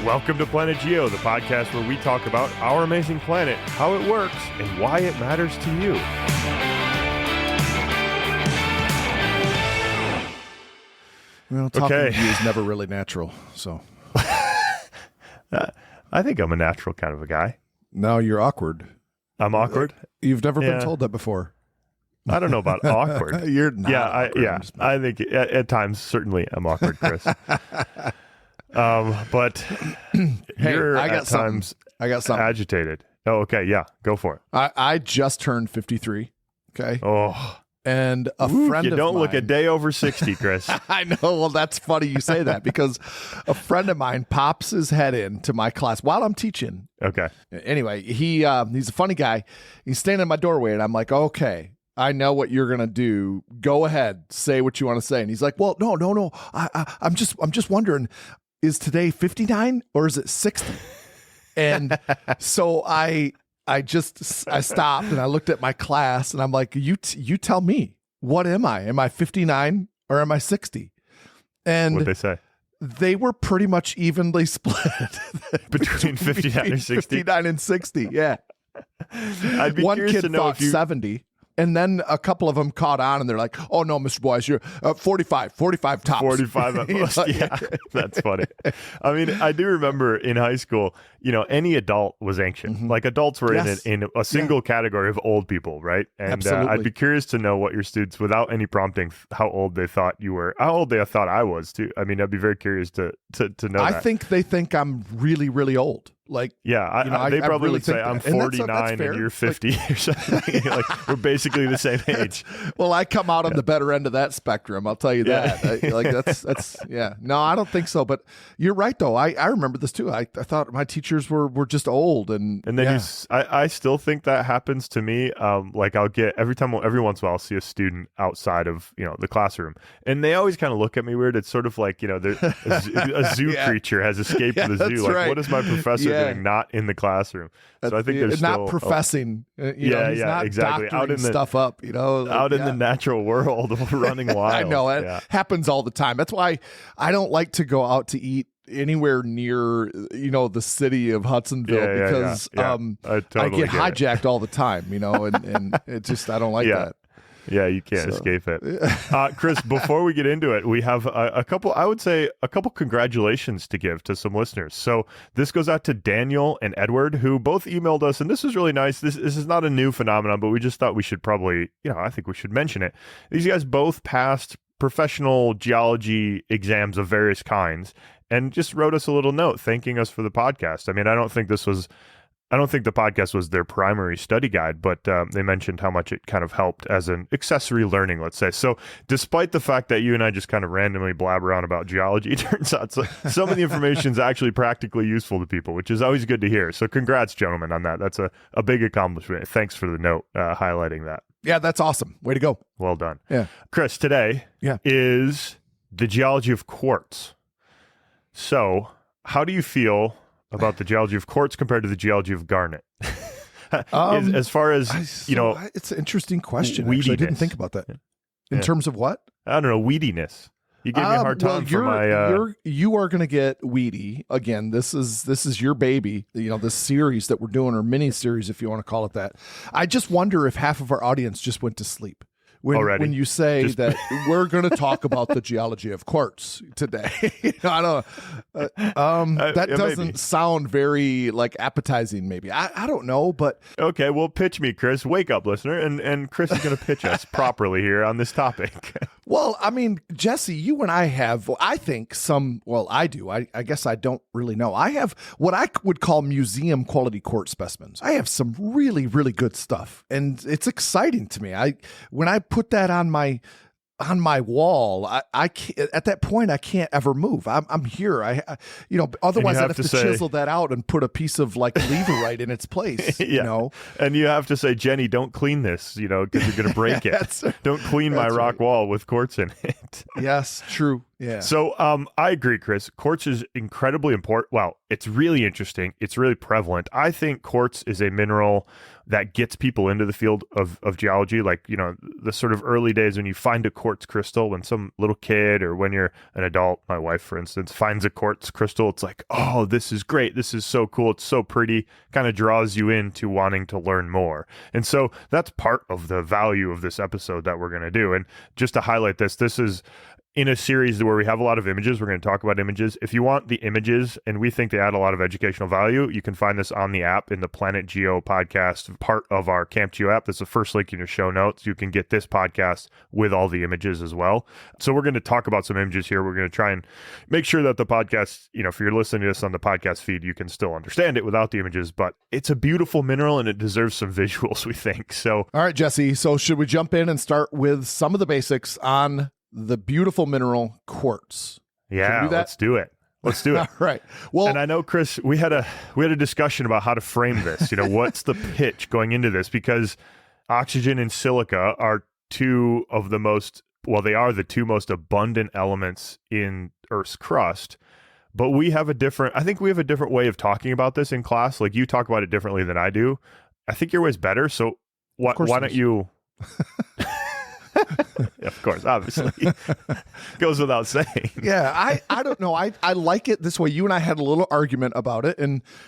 Welcome to Planet Geo, the podcast where we talk about our amazing planet, how it works, and why it matters to you. Well, talking to you is never really natural, so. I think I'm a natural kind of a guy. No, you're awkward. I'm awkward? You've never been told that before. I don't know about awkward. You're not awkward. I think at times, certainly I'm awkward, Chris. But you're at times agitated. Oh, okay. Yeah, go for it. I just turned 53. Okay. Oh. And a friend of mine. You don't look a day over 60, Chris. I know. Well, that's funny you say that because a friend of mine pops his head into my class while I'm teaching. Okay. Anyway, he's a funny guy. He's standing in my doorway, and I'm like, okay, I know what you're gonna do. Go ahead, say what you want to say. And he's like, well, no. I'm just wondering, is today 59 or is it 60? And so I stopped and I looked at my class and I'm like, you tell me, what am I? Am I 59 or am I 60? And what'd they say? They were pretty much evenly split between 59 and 60. 59 and 60, yeah. I'd be One curious kid to know thought if you 70. And then a couple of them caught on and they're like, oh, no, Mr. Boyce, you're 45 tops. 45 at most. Yeah, that's funny. I mean, I do remember in high school, any adult was ancient. Mm-hmm. Like adults were in a single category of old people, right? And I'd be curious to know what your students, without any prompting, how old they thought you were, how old they thought I was too. I mean, I'd be very curious to know I that. think they think I'm really, really old. Like, yeah, they probably really would say I'm 49 and you're 50 or something. Like we're basically the same age. Well, I come out on the better end of that spectrum. I'll tell you that. That's No, I don't think so. But you're right though. I remember this too. I thought my teachers were just old, and then I still think that happens to me. Like I'll get every once in a while I'll see a student outside of the classroom, and they always kind of look at me weird. It's sort of like they're a zoo creature has escaped the zoo. Like right. What is my professor doing not in the classroom? So I think there's not professing. He's not exactly. Out in the stuff up. Out in the natural world, running wild. I know it happens all the time. That's why I don't like to go out to eat anywhere near the city of Hudsonville because I get hijacked all the time. And it just I don't like that. Yeah, you can't escape it. Chris, before we get into it, we have a couple congratulations to give to some listeners. So this goes out to Daniel and Edward, who both emailed us, and this was really nice. This is not a new phenomenon, but we just thought we should probably, I think we should mention it. These guys both passed professional geology exams of various kinds and just wrote us a little note thanking us for the podcast. I mean, I don't think the podcast was their primary study guide, but they mentioned how much it kind of helped as an accessory learning, let's say. So despite the fact that you and I just kind of randomly blab around about geology, it turns out some of the information is actually practically useful to people, which is always good to hear. So congrats, gentlemen, on that. That's a big accomplishment. Thanks for the note highlighting that. Yeah, that's awesome. Way to go. Well done. Yeah. Chris, today is the geology of quartz. So how do you feel about the geology of quartz compared to the geology of garnet? As far as it's an interesting question. Actually, I didn't think about that. In terms of what? I don't know, weediness. You gave me a hard time for my. You are going to get weedy again. This is your baby. This series that we're doing, or mini series, if you want to call it that. I just wonder if half of our audience just went to sleep when you say that we're going to talk about the geology of quartz today. I don't know. That doesn't sound very appetizing. Maybe I don't know, but okay. Well, pitch me, Chris. Wake up, listener, and Chris is going to pitch us properly here on this topic. Well, I mean, Jesse, you and I have, I think I do. I guess I don't really know. I have what I would call museum quality quartz specimens. I have some really, really good stuff, and it's exciting to me. When I put that on my wall, I can't, at that point I can't ever move. I'm here. Otherwise I'd have to chisel that out and put a piece of leverite in its place. And you have to say, Jenny, don't clean this, because you're going to break it. Don't clean my rock wall with quartz in it. Yes, true. Yeah. So I agree, Chris. Quartz is incredibly important. Well, it's really interesting. It's really prevalent. I think quartz is a mineral that gets people into the field of geology. Like, the sort of early days when you find a quartz crystal, when some little kid or when you're an adult, my wife, for instance, finds a quartz crystal, it's like, oh, this is great. This is so cool. It's so pretty, kind of draws you into wanting to learn more. And so that's part of the value of this episode that we're going to do. And just to highlight this is in a series where we have a lot of images. We're going to talk about images. If you want the images, and we think they add a lot of educational value, you can find this on the app in the Planet Geo podcast, part of our Camp Geo app. That's the first link in your show notes. You can get this podcast with all the images as well. So we're going to talk about some images here. We're going to try and make sure that the podcast, if you're listening to this on the podcast feed, you can still understand it without the images, but it's a beautiful mineral and it deserves some visuals, we think. So, all right, Jesse. So should we jump in and start with some of the basics on the beautiful mineral quartz? Yeah, let's do it. Let's do it. All right. Well, and I know, Chris, we had a discussion about how to frame this. What's the pitch going into this? Because oxygen and silica are they are the two most abundant elements in Earth's crust. But I think we have a different way of talking about this in class. Like, you talk about it differently than I do. I think your way's better. So why don't you? Of course, obviously. Goes without saying. Yeah, I don't know. I like it this way. You and I had a little argument about it,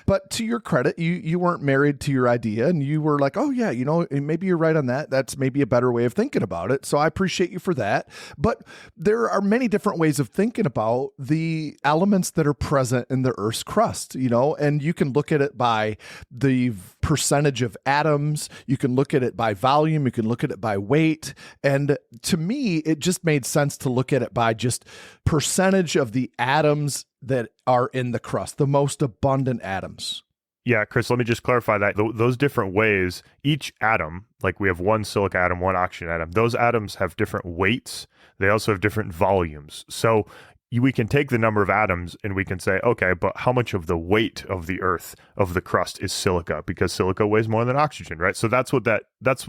but to your credit, you weren't married to your idea, and you were like, oh yeah, maybe you're right on that. That's maybe a better way of thinking about it. So I appreciate you for that. But there are many different ways of thinking about the elements that are present in the Earth's crust, and you can look at it by the percentage of atoms. You can look at it by volume. You can look at it by weight. And to me, it just made sense to look at it by just percentage of the atoms that are in the crust, the most abundant atoms. Yeah, Chris, let me just clarify that. Those different ways, each atom, like we have one silica atom, one oxygen atom, those atoms have different weights. They also have different volumes. So we can take the number of atoms and we can say, okay, but how much of the weight of the Earth, of the crust, is silica? Because silica weighs more than oxygen, right? So that's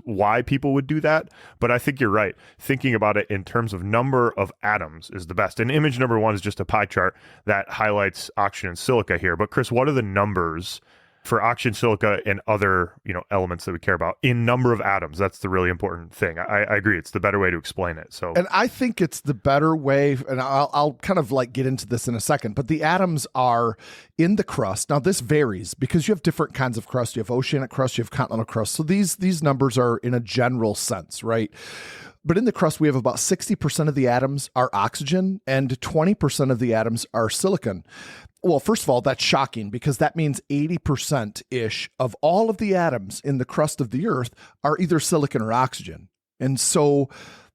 why people would do that. But I think you're right. Thinking about it in terms of number of atoms is the best. And image number 1 is just a pie chart that highlights oxygen and silica here. But Chris, what are the numbers for oxygen, silica, and other elements that we care about in number of atoms? That's the really important thing. I agree. It's the better way to explain it. So, and I think it's the better way, and I'll kind of like get into this in a second, but the atoms are in the crust. Now, this varies because you have different kinds of crust. You have oceanic crust, you have continental crust. So these numbers are in a general sense, right? But in the crust, we have about 60% of the atoms are oxygen and 20% of the atoms are silicon. Well, first of all, that's shocking because that means 80%-ish of all of the atoms in the crust of the Earth are either silicon or oxygen. And so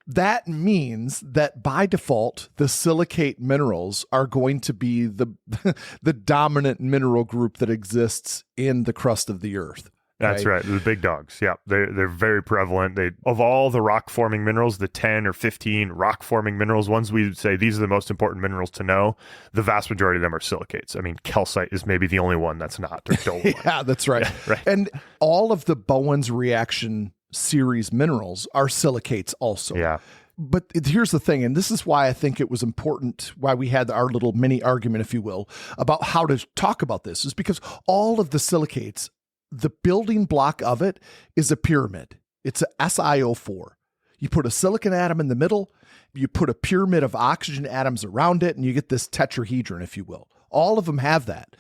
that means that by default, the silicate minerals are going to be the dominant mineral group that exists in the crust of the Earth. That's right. The big dogs. Yeah. They're very prevalent. Of all the rock forming minerals, the 10 or 15 rock forming minerals, ones we would say these are the most important minerals to know, the vast majority of them are silicates. I mean, calcite is maybe the only one that's not. Yeah, that's right. Yeah, right. And all of the Bowen's reaction series minerals are silicates also. Yeah. But here's the thing, and this is why I think it was important, why we had our little mini argument, if you will, about how to talk about this, is because all of the silicates, the building block of it is a pyramid. It's a SiO4. You put a silicon atom in the middle, you put a pyramid of oxygen atoms around it, and you get this tetrahedron, if you will. All of them have that.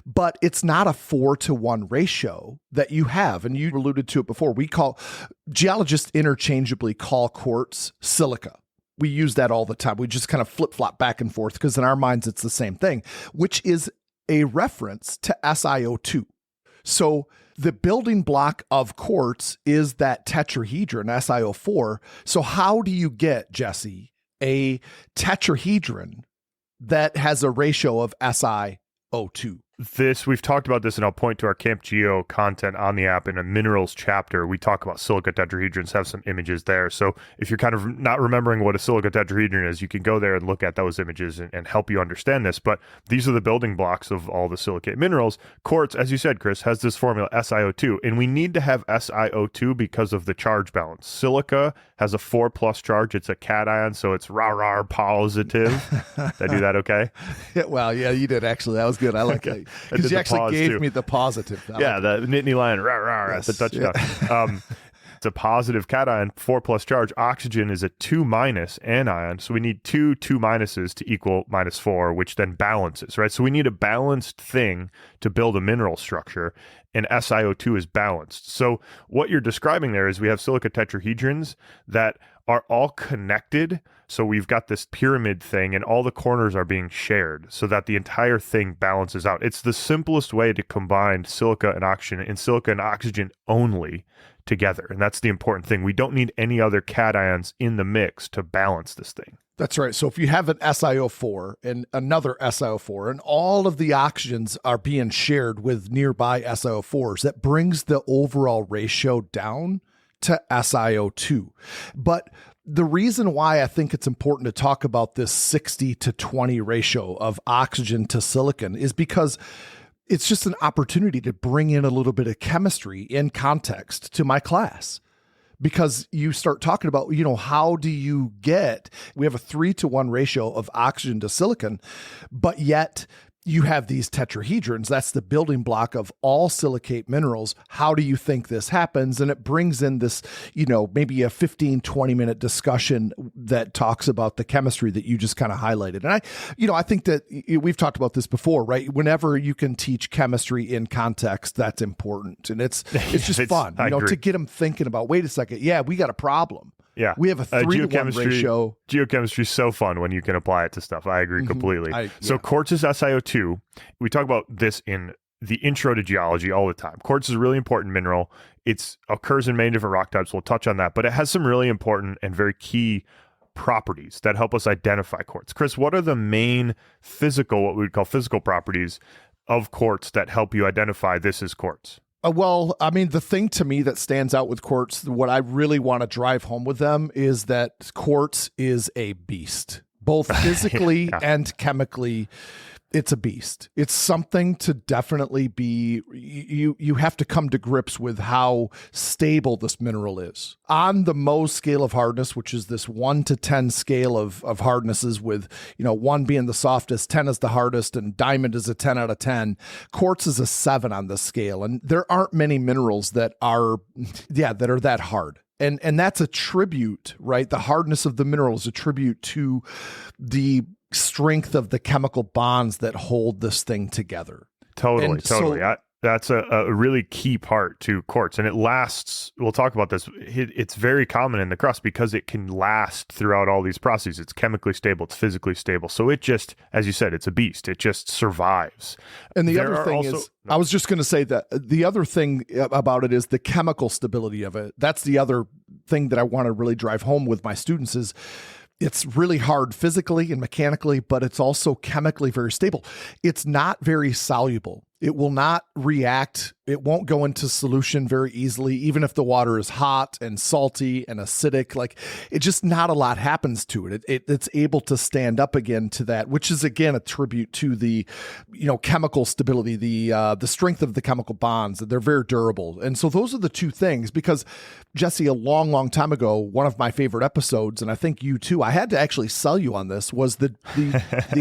But it's not a 4-to-1 ratio that you have. And you alluded to it before. Geologists interchangeably call quartz silica. We use that all the time. We just kind of flip-flop back and forth because in our minds it's the same thing, which is a reference to SiO2. So the building block of quartz is that tetrahedron, SiO4. So how do you get, Jesse, a tetrahedron that has a ratio of SiO2? We've talked about this, and I'll point to our Camp Geo content on the app in a minerals chapter. We talk about silica tetrahedrons, have some images there. So if you're kind of not remembering what a silica tetrahedron is, you can go there and look at those images and help you understand this. But these are the building blocks of all the silicate minerals. Quartz, as you said, Chris, has this formula SiO2, and we need to have SiO2 because of the charge balance. Silica has a 4+ charge. It's a cation, so it's rah positive. Did I do that okay? Well, yeah, you did actually. That was good. I like it. Because you actually gave me the positive. The Nittany lion, rah, rah, rah, at the touchdown. It's a positive cation, 4+ charge. Oxygen is a 2- anion. So we need two 2- to equal -4, which then balances, right? So we need a balanced thing to build a mineral structure, and SiO2 is balanced. So what you're describing there is we have silica tetrahedrons that are all connected. So we've got this pyramid thing and all the corners are being shared so that the entire thing balances out. It's the simplest way to combine silica and oxygen only together. And that's the important thing. We don't need any other cations in the mix to balance this thing. That's right. So if you have an SiO4 and another SiO4 and all of the oxygens are being shared with nearby SiO4s, that brings the overall ratio down to SiO2. But the reason why I think it's important to talk about this 60-20 ratio of oxygen to silicon is because it's just an opportunity to bring in a little bit of chemistry in context to my class. Because you start talking about, how do you we have a 3-to-1 ratio of oxygen to silicon, but yet you have these tetrahedrons. That's the building block of all silicate minerals. How do you think this happens? And it brings in this, maybe a 15-20 minute discussion that talks about the chemistry that you just kind of highlighted. And I think that we've talked about this before, right? Whenever you can teach chemistry in context, that's important. And it's just fun, to get them thinking about, wait a second. Yeah, we got a problem. Yeah. We have a 3-to-1 ratio. Geochemistry is so fun when you can apply it to stuff. I agree completely. So quartz is SiO2. We talk about this in the intro to geology all the time. Quartz is a really important mineral. It occurs in many different rock types. We'll touch on that, but it has some really important and very key properties that help us identify quartz. Chris, what are the main what we would call physical properties of quartz that help you identify this is quartz? Well, I mean, the thing to me that stands out with quartz, what I really want to drive home with them is that quartz is a beast, both physically and chemically. It's a beast. It's something to definitely be, you have to come to grips with how stable this mineral is. On the Mohs scale of hardness, which is this 1 to 10 scale of hardnesses with, 1 being the softest, 10 is the hardest, and diamond is a 10 out of 10. Quartz is a 7 on the scale. And there aren't many minerals that are that hard. And that's a tribute, right? The hardness of the mineral is a tribute to the strength of the chemical bonds that hold this thing together. Totally. That's a really key part to quartz, and it lasts. We'll talk about this. It's very common in the crust because it can last throughout all these processes. It's chemically stable. It's physically stable. So it just, as you said, it's a beast. It just survives. And the other thing is, I was just going to say that the other thing about it is the chemical stability of it. That's the other thing that I want to really drive home with my students is it's really hard physically and mechanically, but it's also chemically very stable. It's not very soluble. It will not react. It won't go into solution very easily, even if the water is hot and salty and acidic. Like, it just not a lot happens to it. It's able to stand up again to that, which is again a tribute to the, chemical stability, the strength of the chemical bonds. They're very durable, and so those are the two things. Because Jesse, a long, long time ago, one of my favorite episodes, and I think you too, I had to actually sell you on this, was the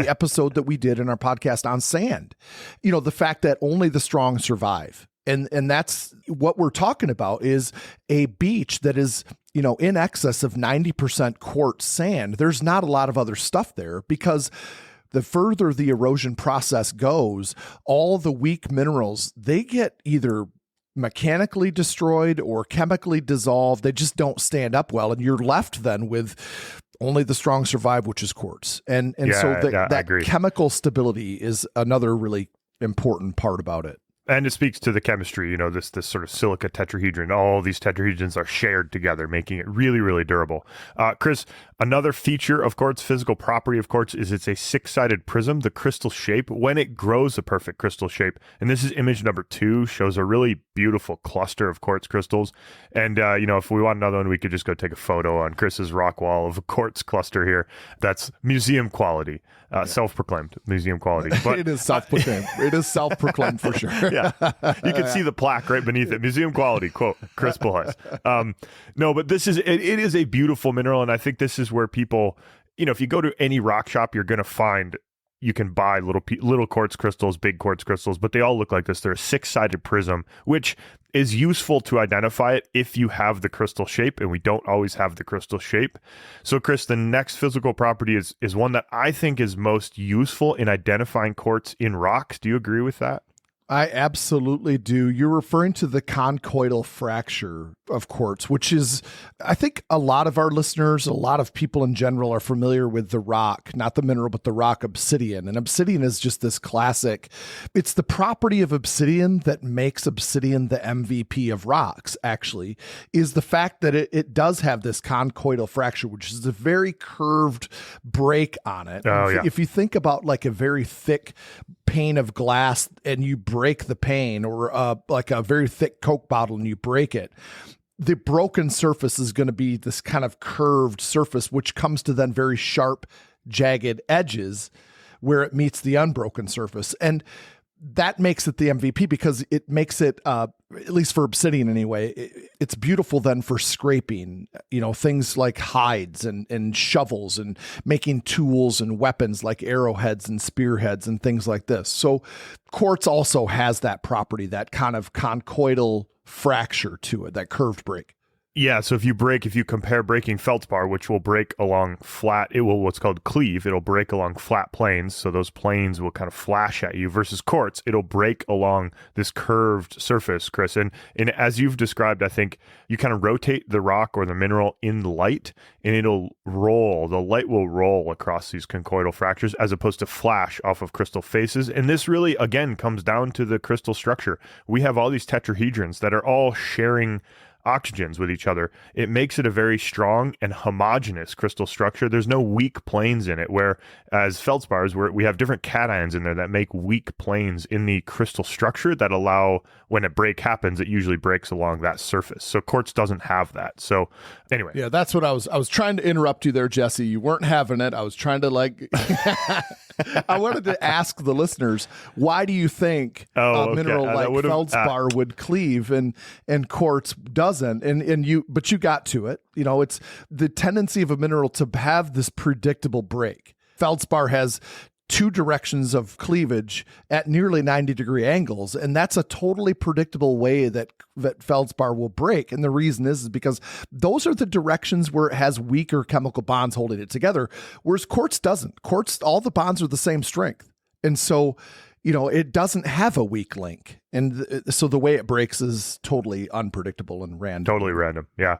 episode that we did in our podcast on sand. The fact that only the strong survive. And that's what we're talking about, is a beach that is, in excess of 90% quartz sand. There's not a lot of other stuff there, because the further the erosion process goes, all the weak minerals, they get either mechanically destroyed or chemically dissolved. They just don't stand up well. And you're left then with only the strong survive, which is quartz. And so that chemical stability is another really important part about it. And it speaks to the chemistry, this sort of silica tetrahedron. All these tetrahedrons are shared together, making it really, really durable. Chris, another feature of quartz, physical property of quartz, is it's a 6-sided prism. The crystal shape, when it grows a perfect crystal shape, and this is image number 2, shows a really beautiful cluster of quartz crystals. And, if we want another one, we could just go take a photo on Chris's rock wall of a quartz cluster here. That's museum quality, self-proclaimed museum quality. But it is self-proclaimed. It is self-proclaimed for sure. Yeah, you can see the plaque right beneath it. Museum quality, quote, Chris Pulis. No, but it is a beautiful mineral, and I think this is where people, if you go to any rock shop, you're going to find you can buy little quartz crystals, big quartz crystals, but they all look like this. They're a 6-sided prism, which is useful to identify it if you have the crystal shape, and we don't always have the crystal shape. So, Chris, the next physical property is one that I think is most useful in identifying quartz in rocks. Do you agree with that? I absolutely do. You're referring to the conchoidal fracture of quartz, which is, I think a lot of our listeners, a lot of people in general are familiar with the rock, not the mineral, but the rock obsidian. And obsidian is just this classic. It's the property of obsidian that makes obsidian the MVP of rocks, actually, is the fact that it does have this conchoidal fracture, which is a very curved break on it. If you think about like a very thick pane of glass and you break the pane, or like a very thick Coke bottle and you break it, the broken surface is going to be this kind of curved surface, which comes to then very sharp, jagged edges where it meets the unbroken surface. And that makes it the MVP because it makes it, at least for obsidian anyway, it's beautiful then for scraping, things like hides and shovels and making tools and weapons like arrowheads and spearheads and things like this. So quartz also has that property, that kind of conchoidal fracture to it, that curved break. Yeah, so if you compare breaking feldspar, which will break along flat, it will what's called cleave. It'll break along flat planes, so those planes will kind of flash at you, versus quartz, it'll break along this curved surface, Chris. And as you've described, I think you kind of rotate the rock or the mineral in light, and it'll roll. The light will roll across these conchoidal fractures as opposed to flash off of crystal faces. And this really, again, comes down to the crystal structure. We have all these tetrahedrons that are all sharing oxygens with each other. It makes it a very strong and homogeneous crystal structure. There's no weak planes in it, whereas feldspars, where we have different cations in there that make weak planes in the crystal structure that allow, when a break happens, it usually breaks along that surface. So quartz doesn't have that. So anyway. Yeah, that's what I was trying to interrupt you there, Jesse. You weren't having it. I was trying to I wanted to ask the listeners, why do you think a mineral like feldspar would cleave and quartz doesn't? But you got to it. It's the tendency of a mineral to have this predictable break. Feldspar has two directions of cleavage at nearly 90-degree angles, and that's a totally predictable way that feldspar will break. And the reason is because those are the directions where it has weaker chemical bonds holding it together, whereas quartz doesn't. Quartz, all the bonds are the same strength. And so, it doesn't have a weak link. And so the way it breaks is totally unpredictable and random. Totally random, yeah.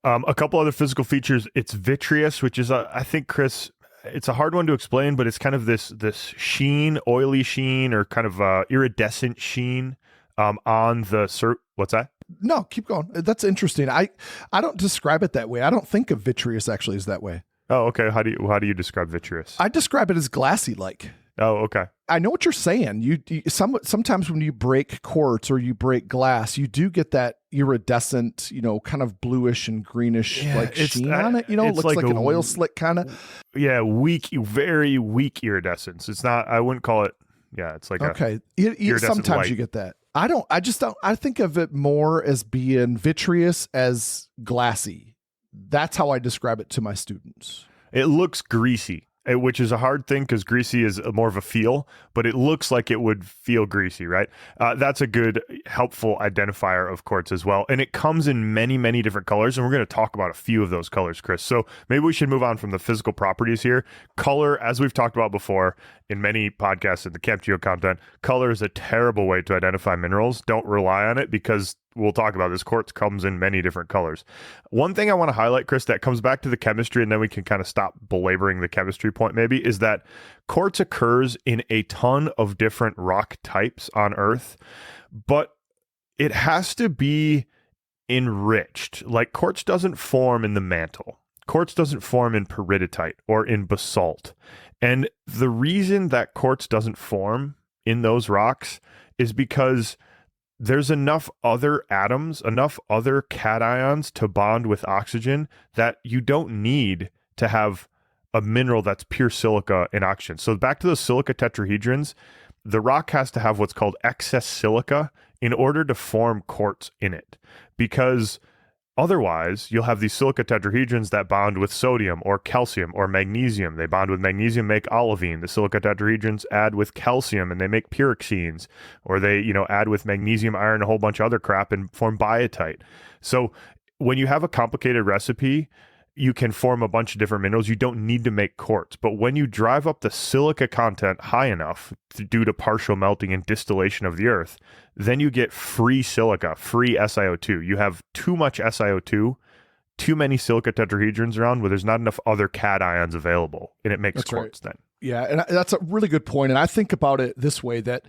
A couple other physical features. It's vitreous, which is, I think, Chris, it's a hard one to explain, but it's kind of this sheen, oily sheen, or kind of iridescent sheen on the What's that? No, keep going. That's interesting. I don't describe it that way. I don't think of vitreous actually as that way. Oh, okay. How do you describe vitreous? I describe it as glassy-like. Oh, okay. I know what you're saying. Sometimes when you break quartz or you break glass, you do get that iridescent, kind of bluish and greenish sheen on it. It looks like an oil slick kind of. Yeah, very weak iridescence. It's not. I wouldn't call it. Yeah, it's like okay. Sometimes light. You get that. I just don't. I think of it more as being vitreous as glassy. That's how I describe it to my students. It looks greasy, which is a hard thing because greasy is more of a feel, but it looks like it would feel greasy, right? That's a good, helpful identifier of quartz as well. And it comes in many, many different colors, and we're going to talk about a few of those colors, Chris. So maybe we should move on from the physical properties here. Color, as we've talked about before in many podcasts in the Camp Geo content, color is a terrible way to identify minerals. Don't rely on it because we'll talk about this. Quartz comes in many different colors. One thing I want to highlight, Chris, that comes back to the chemistry, and then we can kind of stop belaboring the chemistry point maybe, is that quartz occurs in a ton of different rock types on Earth, but it has to be enriched. Like quartz doesn't form in the mantle. Quartz doesn't form in peridotite or in basalt. And the reason that quartz doesn't form in those rocks is because there's enough other atoms, enough other cations to bond with oxygen that you don't need to have a mineral that's pure silica and oxygen. So back to those silica tetrahedrons, the rock has to have what's called excess silica in order to form quartz in it, because Otherwise, you'll have these silica tetrahedrons that bond with sodium or calcium or magnesium. They bond with magnesium, make olivine. The silica tetrahedrons add with calcium and they make pyroxenes, or they, add with magnesium, iron, a whole bunch of other crap and form biotite. So when you have a complicated recipe, you can form a bunch of different minerals. You don't need to make quartz. But when you drive up the silica content high enough due to partial melting and distillation of the earth, then you get free silica, free SiO2. You have too much SiO2, too many silica tetrahedrons around where there's not enough other cations available, and it makes quartz then. Yeah, and that's a really good point. And I think about it this way, that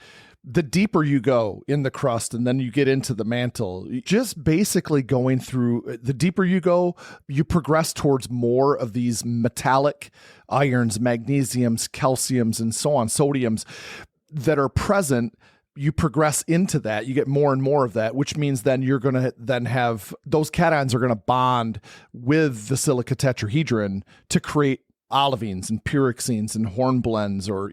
the deeper you go in the crust and then you get into the mantle, just basically going through, the deeper you go, you progress towards more of these metallic irons, magnesiums, calciums, and so on, sodiums that are present. You progress into that, you get more and more of that, which means then you're going to then have those cations are going to bond with the silica tetrahedron to create olivines and pyroxenes and hornblends, or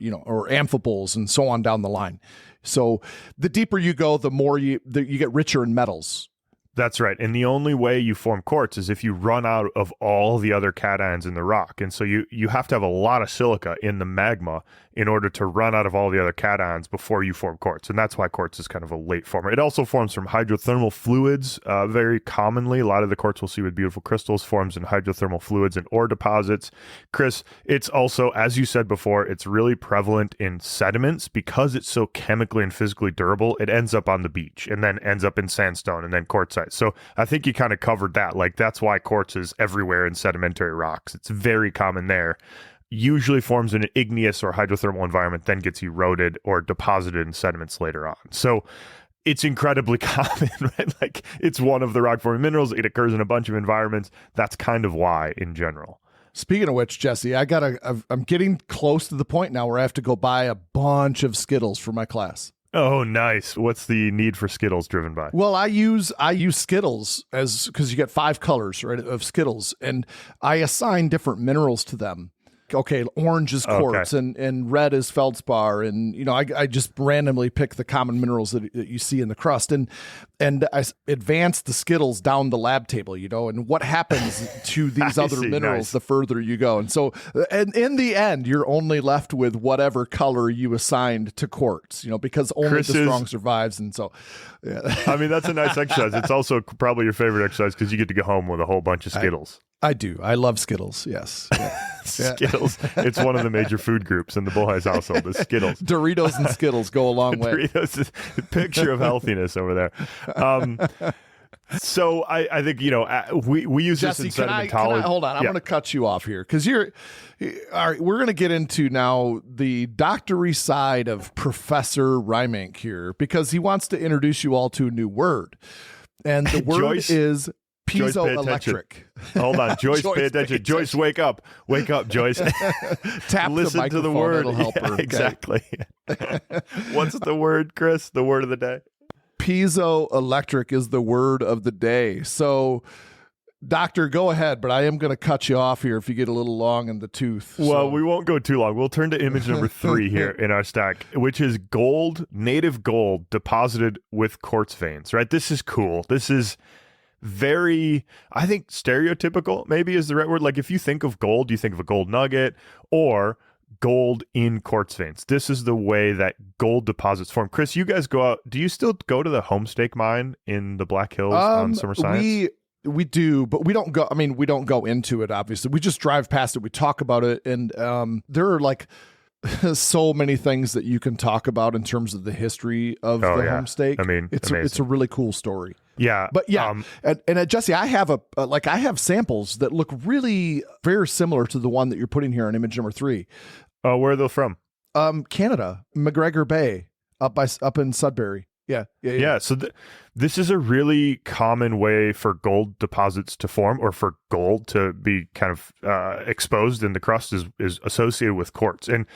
amphiboles and so on down the line. So the deeper you go, the more you get richer in metals. That's right. And the only way you form quartz is if you run out of all the other cations in the rock. And so you have to have a lot of silica in the magma in order to run out of all the other cations before you form quartz. And that's why quartz is kind of a late former. It also forms from hydrothermal fluids very commonly. A lot of the quartz we'll see with beautiful crystals forms in hydrothermal fluids and ore deposits. Chris, it's also, as you said before, it's really prevalent in sediments because it's so chemically and physically durable. It ends up on the beach and then ends up in sandstone and then quartzite. So I think you kind of covered that. Like, that's why quartz is everywhere in sedimentary rocks. It's very common there. Usually forms in an igneous or hydrothermal environment, then gets eroded or deposited in sediments later on. So it's incredibly common, right? Like, it's one of the rock forming minerals. It occurs in a bunch of environments. That's kind of why in general. Speaking of which, Jesse, I'm getting close to the point now where I have to go buy a bunch of Skittles for my class. Oh, nice. What's the need for Skittles driven by? Well, I use Skittles because you get 5 colors, right, of Skittles, and I assign different minerals to them. Okay, orange is quartz, okay, and red is feldspar, and I just randomly pick the common minerals that you see in the crust, and I advance the Skittles down the lab table, and what happens to these other minerals the further you go, and so and in the end you're only left with whatever color you assigned to quartz, because only the strong survives, and so yeah. I mean, that's a nice exercise. It's also probably your favorite exercise because you get to go home with a whole bunch of Skittles. I do. I love Skittles. Yes. Yeah. Skittles. It's one of the major food groups in the Bulleyes household is Skittles. Doritos and Skittles go a long way. Doritos is a picture of healthiness over there. So I think, we use Jesse, this in sedimentology. Hold on. I'm going to cut you off here because all right, we're going to get into now the doctory side of Professor Reimink here because he wants to introduce you all to a new word. And the word is piezoelectric. Hold on, Joyce, pay attention. Joyce, wake up. Wake up, Joyce. Tap Listen the to the word. That'll help her. Okay. Exactly. What's the word, Chris? The word of the day? Piezoelectric is the word of the day. So, Doctor, go ahead, but I am going to cut you off here if you get a little long in the tooth. Well, we won't go too long. We'll turn to image number 3 here in our stack, which is gold, native gold deposited with quartz veins, right? This is cool. This is very, I think, stereotypical maybe is the right word. Like, if you think of gold, you think of a gold nugget or gold in quartz veins. This is the way that gold deposits form. Chris, you guys go out. Do you still go to the Homestake mine in the Black Hills on Summer Science? We do, but we don't go. I mean, we don't go into it. Obviously, we just drive past it. We talk about it, and there are like so many things that you can talk about in terms of the history of the Homestake. I mean, it's a really cool story. Yeah, but yeah, and Jesse, I have samples that look really very similar to the one that you're putting here on image number 3. Oh, where are they from? Canada, McGregor Bay, up in Sudbury. Yeah. So this is a really common way for gold deposits to form, or for gold to be kind of exposed in the crust is associated with quartz. And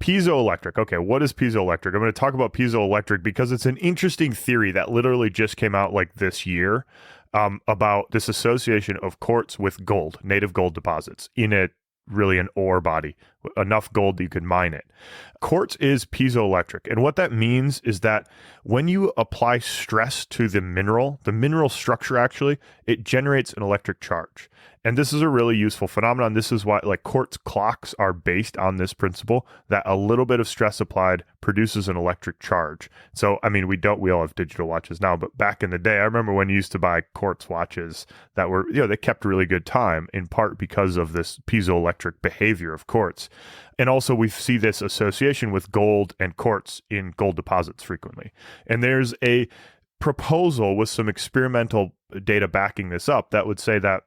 piezoelectric. Okay, what is piezoelectric? I'm going to talk about piezoelectric because it's an interesting theory that literally just came out like this year about this association of quartz with gold, native gold deposits in an ore body. enough gold that you could mine it. Quartz is piezoelectric. And what that means is that when you apply stress to the mineral structure actually, it generates an electric charge. And this is a really useful phenomenon. This is why like quartz clocks are based on this principle that a little bit of stress applied produces an electric charge. So, I mean, we all have digital watches now, but back in the day, I remember when you used to buy quartz watches that were, they kept really good time in part because of this piezoelectric behavior of quartz. And also we see this association with gold and quartz in gold deposits frequently. And there's a proposal with some experimental data backing this up that would say that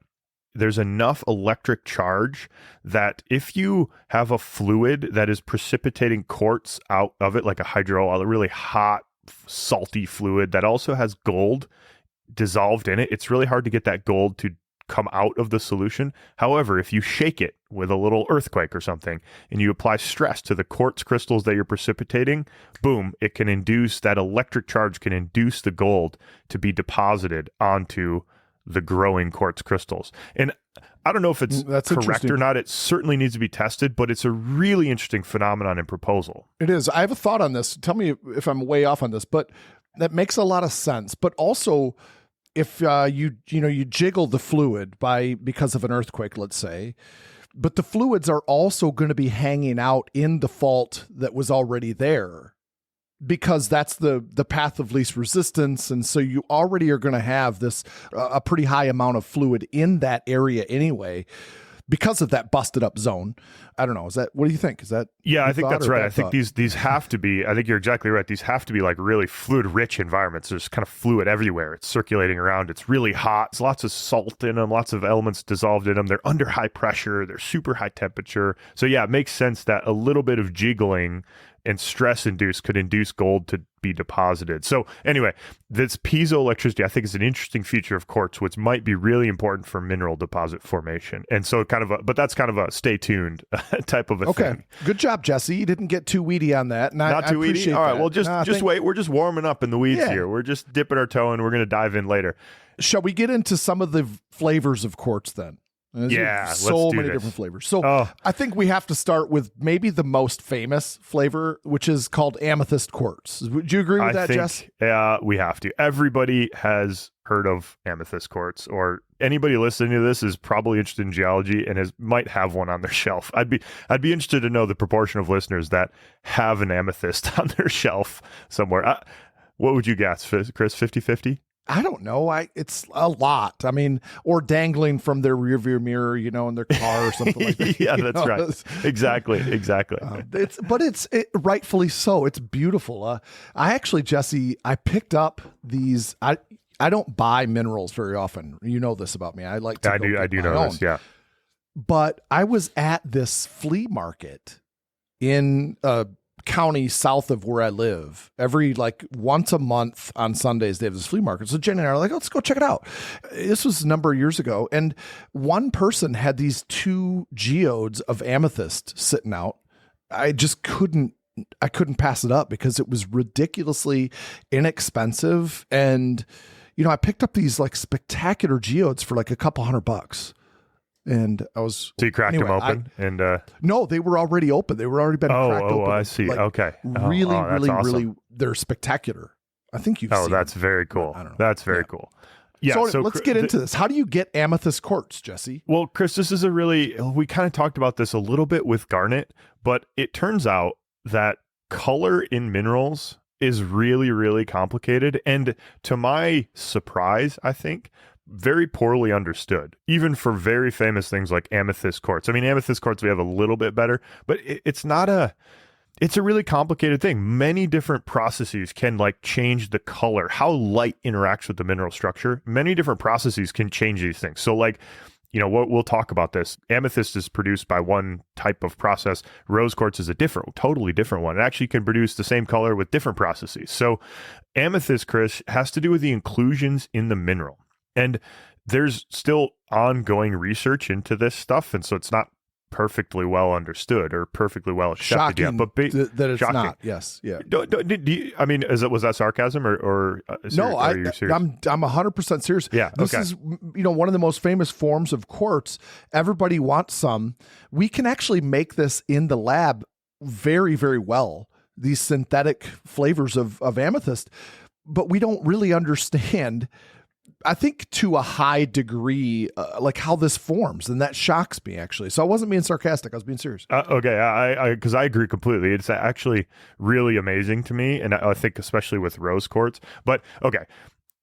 there's enough electric charge that if you have a fluid that is precipitating quartz out of it, like a really hot, salty fluid that also has gold dissolved in it, it's really hard to get that gold to come out of the solution. However, if you shake it with a little earthquake or something and you apply stress to the quartz crystals that you're precipitating, boom, it can induce that electric charge, can induce the gold to be deposited onto the growing quartz crystals. And I don't know if that's correct or not. It certainly needs to be tested, but it's a really interesting phenomenon and proposal. It is. I have a thought on this. Tell me if I'm way off on this, but that makes a lot of sense. But also, if you jiggle the fluid because of an earthquake, let's say, but the fluids are also going to be hanging out in the fault that was already there, because that's the path of least resistance. And so you already are going to have this, a pretty high amount of fluid in that area anyway, because of that busted up zone. I don't know. What do you think? Is that? Yeah, I think that's right. I think these have to be, I think you're exactly right. These have to be like really fluid rich environments. There's kind of fluid everywhere. It's circulating around. It's really hot. There's lots of salt in them, lots of elements dissolved in them. They're under high pressure. They're super high temperature. So yeah, it makes sense that a little bit of jiggling and stress induced could induce gold to be deposited. So anyway, this piezoelectricity, I think, is an interesting feature of quartz, which might be really important for mineral deposit formation. And so but that's kind of a stay tuned type of a thing. Okay. Good job, Jesse. You didn't get too weedy on that. Not too weedy? All right. Well, just wait. We're just warming up in the weeds here. We're just dipping our toe in. We're going to dive in later. Shall we get into some of the flavors of quartz then? Let's do so many this. different flavors. So I think we have to start with maybe the most famous flavor, which is called amethyst quartz. Would you agree with that, Jess? Yeah, we have to. Everybody has heard of amethyst quartz, or anybody listening to this is probably interested in geology and might have one on their shelf. I'd be interested to know the proportion of listeners that have an amethyst on their shelf somewhere. What would you guess, Chris? 50-50? I don't know. It's a lot. I mean, or dangling from their rearview mirror, in their car or something like that. Yeah, that's right. Exactly. It's rightfully so. It's beautiful. I actually, Jesse, I picked up these. I don't buy minerals very often. You know this about me. I like to. I do know this. Yeah. But I was at this flea market in county south of where I live. Every once a month on Sundays, they have this flea market. So Jenny and I are like, let's go check it out. This was a number of years ago. And one person had these 2 geodes of amethyst sitting out. I couldn't pass it up because it was ridiculously inexpensive. And, I picked up these spectacular geodes for a couple $100. And I was. So you cracked them open, and no, they were already open. They were already been cracked open. Oh, I see. Okay, really, awesome. really, they're spectacular. I think you've. Oh, that's very cool. I don't know. That's very cool. Yeah. So let's get into this. How do you get amethyst quartz, Jesse? Well, Chris, this is we kind of talked about this a little bit with garnet, but it turns out that color in minerals is really, really complicated, and to my surprise, I think, very poorly understood, even for very famous things like amethyst quartz. I mean, amethyst quartz we have a little bit better, but it's a really complicated thing. Many different processes can change the color, how light interacts with the mineral structure. Many different processes can change these things. So we'll talk about this. Amethyst is produced by one type of process. Rose quartz is a totally different one. It actually can produce the same color with different processes. So amethyst, Chris, has to do with the inclusions in the mineral. And there's still ongoing research into this stuff. And so it's not perfectly well understood or perfectly well accepted shocking yet. But that it's shocking. not. Yes, yeah. Was that sarcasm or no? are you serious? I'm 100% serious. Yeah, this is one of the most famous forms of quartz. Everybody wants some. We can actually make this in the lab very, very well. These synthetic flavors of amethyst, but we don't really understand, I think, to a high degree, like how this forms, and that shocks me actually. So I wasn't being sarcastic; I was being serious. Okay, because I agree completely. It's actually really amazing to me, and I think especially with rose quartz. But okay,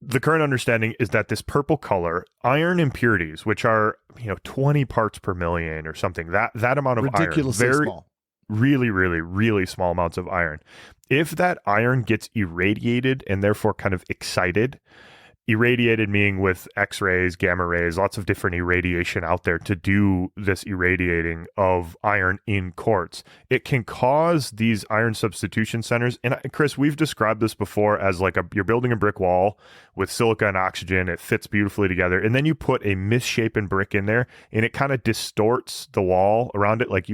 the current understanding is that this purple color, iron impurities, which are 20 parts per million or something, that amount of ridiculously iron, small. Really, really, really small amounts of iron. If that iron gets irradiated and therefore kind of excited, irradiated meaning with X-rays, gamma rays, lots of different irradiation out there to do this irradiating of iron in quartz, it can cause these iron substitution centers. And Chris, we've described this before as like you're building a brick wall with silica and oxygen. It fits beautifully together. And then you put a misshapen brick in there and it kind of distorts the wall around it. Like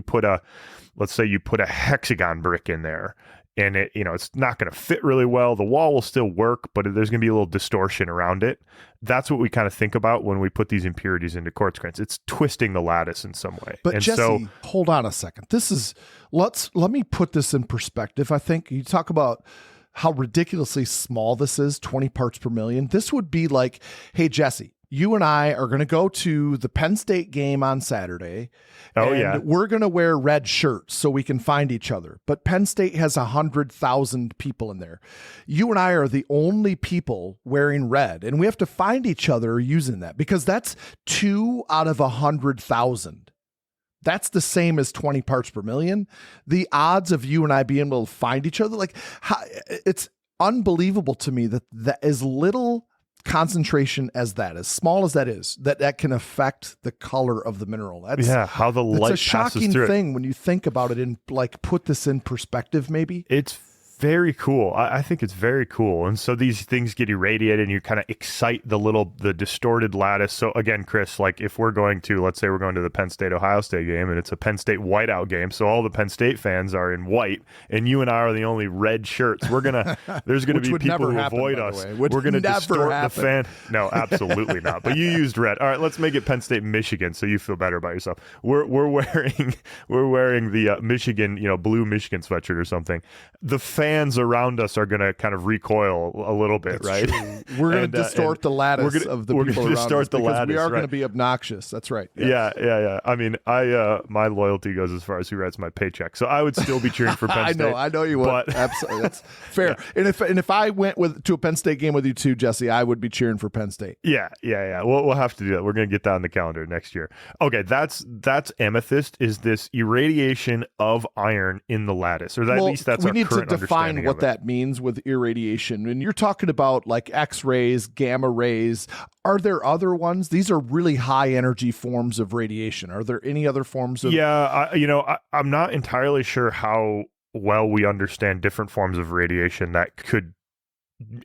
let's say you put a hexagon brick in there, and it's not going to fit really well. The wall will still work, but there's going to be a little distortion around it. That's what we kind of think about when we put these impurities into quartz grains. It's twisting the lattice in some way. But Jesse, hold on a second. Let me put this in perspective. I think you talk about how ridiculously small this is, 20 parts per million. This would be like, hey, Jesse, you and I are going to go to the Penn State game on Saturday. We're going to wear red shirts so we can find each other. But Penn State has 100,000 people in there. You and I are the only people wearing red, and we have to find each other using that because that's 2 out of 100,000. That's the same as 20 parts per million. The odds of you and I being able to find each other, it's unbelievable to me that as little concentration as small as that is, that can affect the color of the mineral. How the light passes through it. It's a shocking thing when you think about it and put this in perspective. Maybe it's very cool. I think it's very cool. And so these things get irradiated and you kind of excite the distorted lattice. So again, Chris, if let's say we're going to the Penn State Ohio State game and it's a Penn State whiteout game. So all the Penn State fans are in white and you and I are the only red shirts. There's going to be people who avoid us. We're going to distort the fan. No, absolutely not. But you used red. All right, let's make it Penn State, Michigan. So you feel better about yourself. We're wearing the Michigan, blue Michigan sweatshirt or something. The fans around us are going to kind of recoil a little bit. That's right? True. We're going to distort the lattice of the people around us because we are going to be obnoxious. That's right. Yeah. I mean, my loyalty goes as far as who writes my paycheck. So I would still be cheering for Penn State. I know you would. But absolutely. That's fair. Yeah. And if I went to a Penn State game with you too, Jesse, I would be cheering for Penn State. Yeah. We'll have to do that. We're going to get that on the calendar next year. Okay, that's amethyst, is this irradiation of iron in the lattice, or at least that's our current understanding. We need to define what that means with irradiation. And you're talking about X-rays, gamma rays. Are there other ones? These are really high energy forms of radiation. Are there any other forms of? Yeah, I'm not entirely sure how well we understand different forms of radiation that could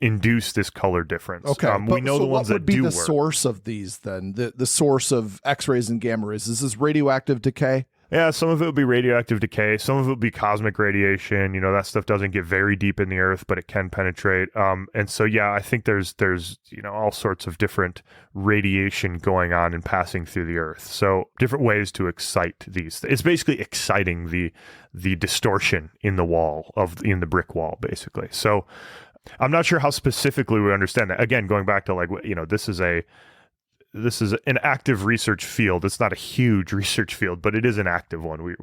induce this color difference. Okay, we know the ones that do work. What would be the source of these then? The source of X-rays and gamma rays? Is this radioactive decay? Yeah, some of it will be radioactive decay. Some of it will be cosmic radiation. That stuff doesn't get very deep in the earth, but it can penetrate. And so, yeah, I think there's all sorts of different radiation going on and passing through the earth. So different ways to excite these. It's basically exciting the distortion in the brick wall, basically. So I'm not sure how specifically we understand that. Again, going back to this is an active research field. It's not a huge research field, but it is an active one.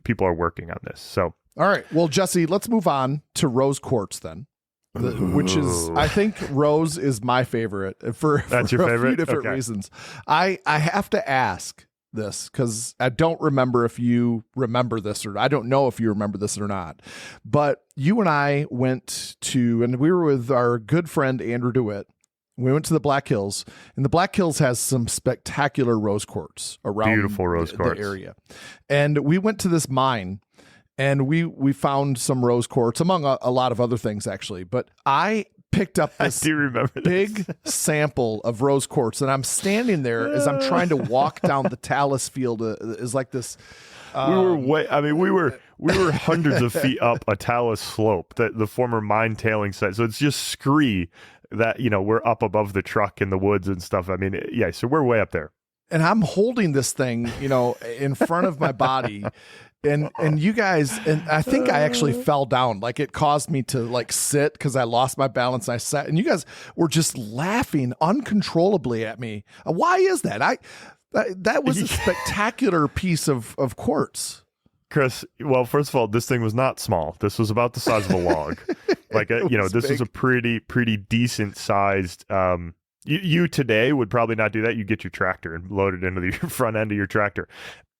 People are working on this. So, all right. Well, Jesse, let's move on to rose quartz then, which is, I think rose is my favorite for your favorite? A few different reasons. I have to ask this because I don't remember if you remember this or I don't know if you remember this or not, but you and I went and we were with our good friend, Andrew DeWitt. We went to the Black Hills, and the Black Hills has some spectacular rose quartz around beautiful rose quartz the area. And we went to this mine, and we found some rose quartz, among a lot of other things, actually. But I picked up this I do remember big sample of rose quartz, and I'm standing there as I'm trying to walk down the talus field. Is like this. We were hundreds of feet up a talus slope, the former mine tailing site. So it's just scree that, we're up above the truck in the woods and stuff. I mean, yeah, so we're way up there. And I'm holding this thing, in front of my body. And you guys, and I think I actually fell down. Like, it caused me to sit because I lost my balance. I sat, and you guys were just laughing uncontrollably at me. Why is that? That was a spectacular piece of quartz. Chris, well, first of all, this thing was not small. This was about the size of a log. This was a pretty decent sized. You today would probably not do that. You get your tractor and load it into the front end of your tractor.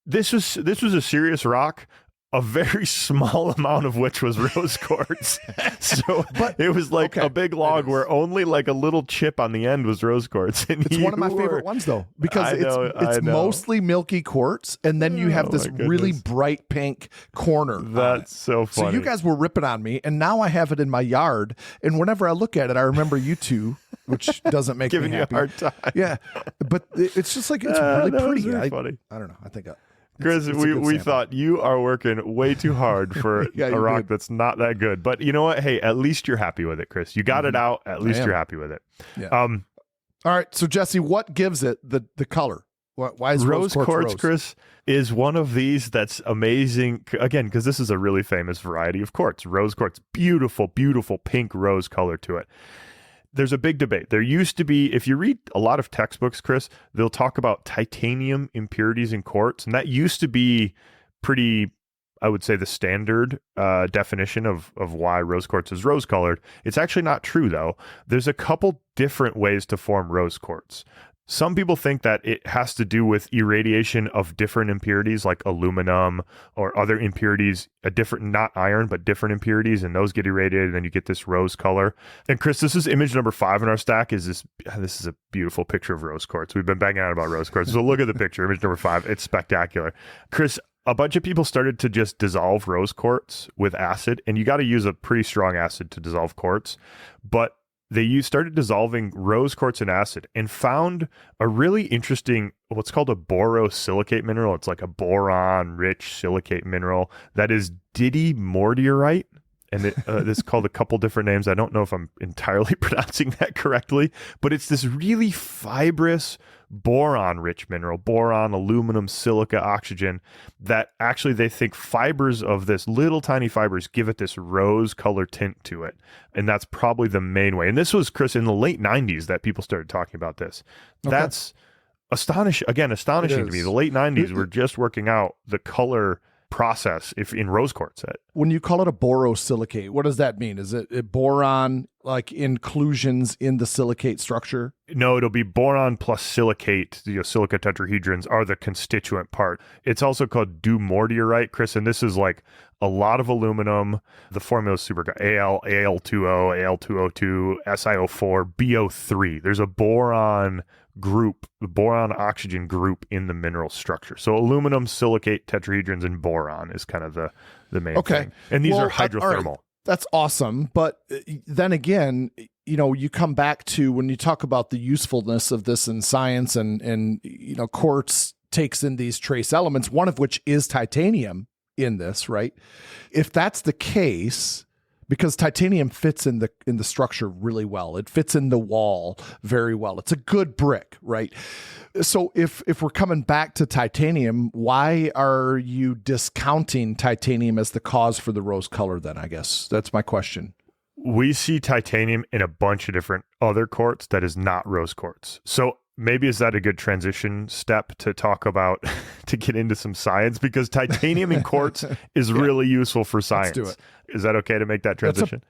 This was a serious rock, a very small amount of which was rose quartz. It was a big log where only a little chip on the end was rose quartz. And it's one of my favorite ones, though, because it's mostly milky quartz, and then you have this really bright pink corner. That's so funny. So you guys were ripping on me, and now I have it in my yard, and whenever I look at it, I remember you two, which doesn't make giving me happy. you a hard time. Yeah, but it's just it's really pretty. Very funny. I don't know. I think. Chris, we thought you are working way too hard for a rock that's not that good. But you know what? Hey, at least you're happy with it, Chris. You got it out. At least you're happy with it. Yeah. All right. So, Jesse, what gives it the color? Why is rose quartz, Chris, is one of these that's amazing. Again, because this is a really famous variety of quartz. Rose quartz. Beautiful, beautiful pink rose color to it. There's a big debate. There used to be, if you read a lot of textbooks, Chris, they'll talk about titanium impurities in quartz. And that used to be pretty, I would say, the standard definition of why rose quartz is rose colored. It's actually not true, though. There's a couple different ways to form rose quartz. Some people think that it has to do with irradiation of different impurities like aluminum or other impurities, not iron, but different impurities, and those get irradiated and then you get this rose color. And Chris, this is image number 5 in our stack. This is a beautiful picture of rose quartz. We've been banging on about rose quartz. So look at the picture, image number 5. It's spectacular. Chris, a bunch of people started to just dissolve rose quartz with acid, and you got to use a pretty strong acid to dissolve quartz, but they started dissolving rose quartz in acid and found a really interesting, what's called a borosilicate mineral. It's like a boron-rich silicate mineral that is didymortierite. And this is called a couple different names. I don't know if I'm entirely pronouncing that correctly, but it's this really fibrous boron-rich mineral, boron, aluminum, silica, oxygen, that actually they think fibers of this, little tiny fibers, give it this rose color tint to it. And that's probably the main way. And this was, Chris, in the late 90s that people started talking about this. Okay. That's astonishing to me. The late 90s, we're just working out the color process in rose quartz. When you call it a borosilicate, what does that mean? Is it boron inclusions in the silicate structure? No, it'll be boron plus silicate. Silica tetrahedrons are the constituent part. It's also called dumortierite, Chris, and this is a lot of aluminum. The formula is super good. Al2O, Al2O2, SiO4, BO3. There's a boron group, the boron oxygen group in the mineral structure. So aluminum, silicate, tetrahedrons, and boron is kind of the main thing. And these are hydrothermal. Right. That's awesome. But then again, you come back to when you talk about the usefulness of this in science and quartz takes in these trace elements, one of which is titanium in this, right? If that's the case, because titanium fits in the structure really well. It fits in the wall very well. It's a good brick, right? So if we're coming back to titanium, why are you discounting titanium as the cause for the rose color then, I guess? That's my question. We see titanium in a bunch of different other quartz that is not rose quartz. So maybe is that a good transition step to talk about, to get into some science? Because titanium in quartz is really useful for science. Let's do it. Is that okay to make that transition?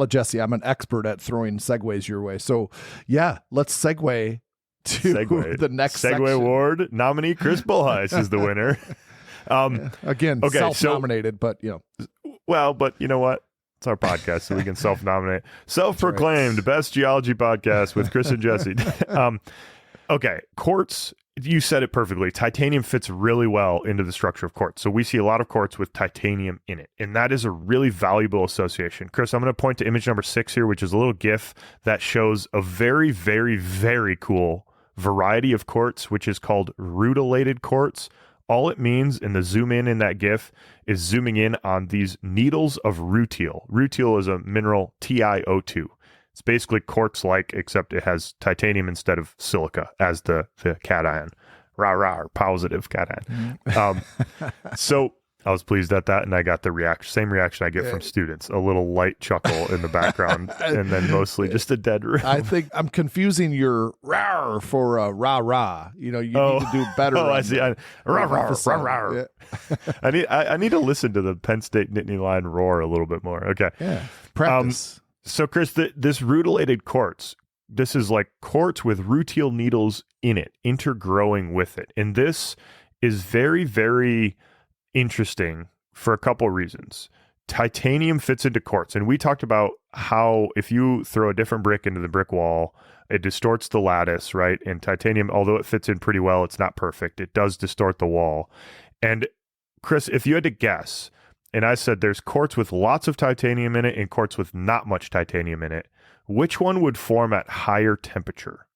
Jesse, I'm an expert at throwing segues your way. So yeah, let's segue to the next Segway section. Award nominee Chris Bullheis is the winner. Again, self-nominated, but Well, but you know what? It's our podcast, so we can self-nominate. Self-proclaimed best geology podcast with Chris and Jesse. Okay, quartz You said it perfectly. Titanium fits really well into the structure of quartz. So we see a lot of quartz with titanium in it, and that is a really valuable association. Chris, I'm going to point to image number 6 here, which is a little GIF that shows a very, very, very cool variety of quartz, which is called rutilated quartz. All it means in the zoom in that GIF is zooming in on these needles of rutile. Rutile is a mineral, TiO2. It's basically quartz-like, except it has titanium instead of silica as the cation. Or positive cation. So I was pleased at that, and I got the same reaction I get from students, a little light chuckle in the background, and then mostly just a dead room. I think I'm confusing your rawr for rah-rah. You need to do better. I see. Rah-rah. I need to listen to the Penn State Nittany Lion roar a little bit more. Okay. Yeah. Practice. So, Chris, this rutilated quartz, this is like quartz with rutile needles in it, intergrowing with it. And this is very, very interesting for a couple of reasons. Titanium fits into quartz. And we talked about how if you throw a different brick into the brick wall, it distorts the lattice, right? And titanium, although it fits in pretty well, it's not perfect. It does distort the wall. And Chris, if you had to guess, and I said there's quartz with lots of titanium in it and quartz with not much titanium in it, which one would form at higher temperature?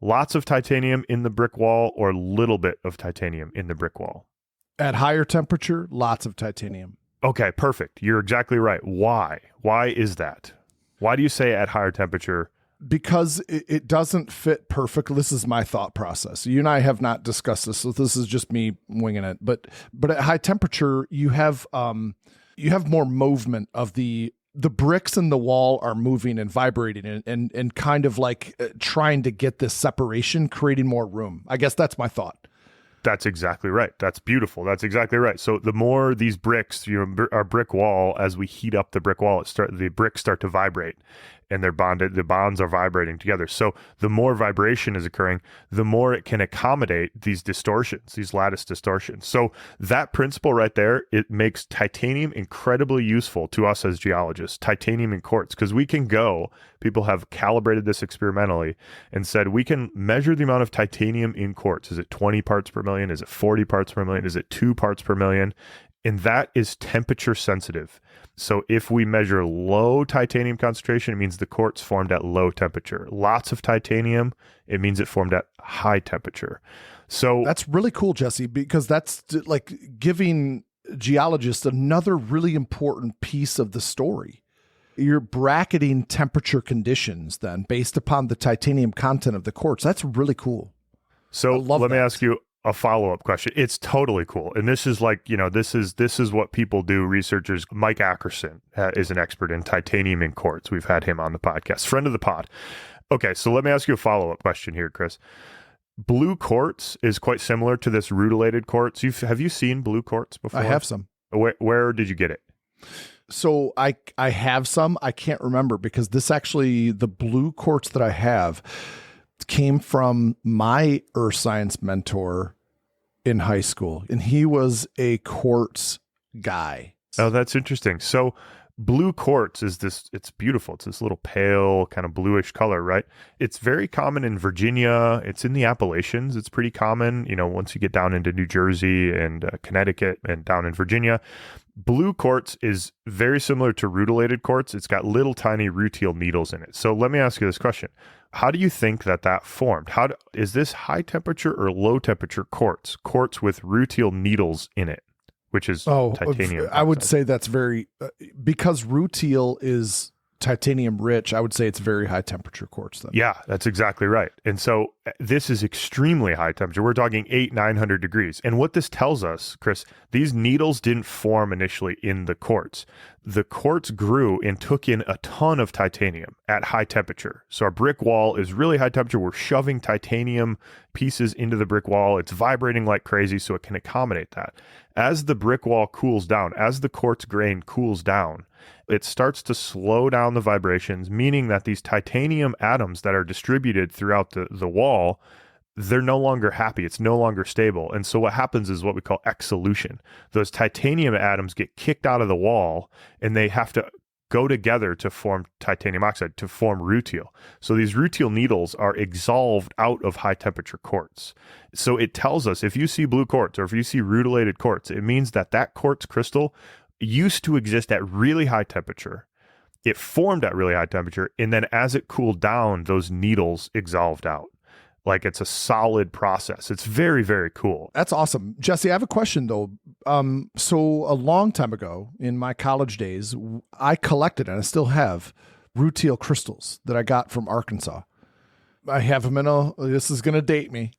Lots of titanium in the brick wall or little bit of titanium in the brick wall? At higher temperature, lots of titanium. Okay, perfect. You're exactly right. Why? Why is that? Why do you say at higher temperature? Because it doesn't fit perfectly. This is my thought process. You and I have not discussed this, so this is just me winging it. But at high temperature, you have more movement of the bricks in the wall are moving and vibrating and kind of like trying to get this separation, creating more room. I guess that's my thought. That's exactly right. That's beautiful. That's exactly right. So the more these bricks, our brick wall, as we heat up the brick wall, the bricks start to vibrate, and they're bonded. The bonds are vibrating together. So the more vibration is occurring, the more it can accommodate these distortions, these lattice distortions. So that principle right there, it makes titanium incredibly useful to us as geologists, titanium and quartz, because people have calibrated this experimentally and said we can measure the amount of titanium in quartz. Is it 20 parts per million? Is it 40 parts per million? Is it 2 parts per million? And that is temperature sensitive. So if we measure low titanium concentration, it means the quartz formed at low temperature. Lots of titanium, it means it formed at high temperature. So that's really cool, Jesse, because that's like giving geologists another really important piece of the story. You're bracketing temperature conditions then based upon the titanium content of the quartz. That's really cool. So let me ask you a follow-up question. It's totally cool. And this is like, this is what people do. Researchers, Mike Ackerson is an expert in titanium and quartz. We've had him on the podcast, friend of the pod. Okay, so let me ask you a follow-up question here, Chris. Blue quartz is quite similar to this rutilated quartz. Have you seen blue quartz before? I have some. Where did you get it? So I have some. I can't remember because the blue quartz that I have came from my earth science mentor in high school, and he was a quartz guy. Oh, that's interesting. So blue quartz is it's beautiful. It's this little pale kind of bluish color, right? It's very common in Virginia. It's in the Appalachians. It's pretty common, once you get down into New Jersey and Connecticut and down in Virginia. Blue quartz is very similar to rutilated quartz. It's got little tiny rutile needles in it. So let me ask you this question. How do you think that formed? Is this high temperature or low temperature quartz with rutile needles in it, which is titanium? I would say that's very, because rutile is titanium rich, I would say it's very high temperature quartz then. Yeah, that's exactly right. And so this is extremely high temperature. We're talking 800-900 degrees. And what this tells us, Chris, these needles didn't form initially in the quartz. The quartz grew and took in a ton of titanium at high temperature. So our brick wall is really high temperature. We're shoving titanium pieces into the brick wall. It's vibrating like crazy, so it can accommodate that. As the brick wall cools down, as the quartz grain cools down, it starts to slow down the vibrations, meaning that these titanium atoms that are distributed throughout the wall, they're no longer happy. It's no longer stable. And so what happens is what we call exsolution. Those titanium atoms get kicked out of the wall, and they have to go together to form titanium oxide, to form rutile. So these rutile needles are exsolved out of high temperature quartz. So it tells us if you see blue quartz or if you see rutilated quartz, it means that that quartz crystal used to exist at really high temperature. It formed at really high temperature, and then as it cooled down, those needles exsolved out. Like it's a solid process. It's very, very cool. That's awesome. Jesse, I have a question though. So a long time ago in my college days, I collected, and I still have, rutile crystals that I got from Arkansas. I have them this is going to date me,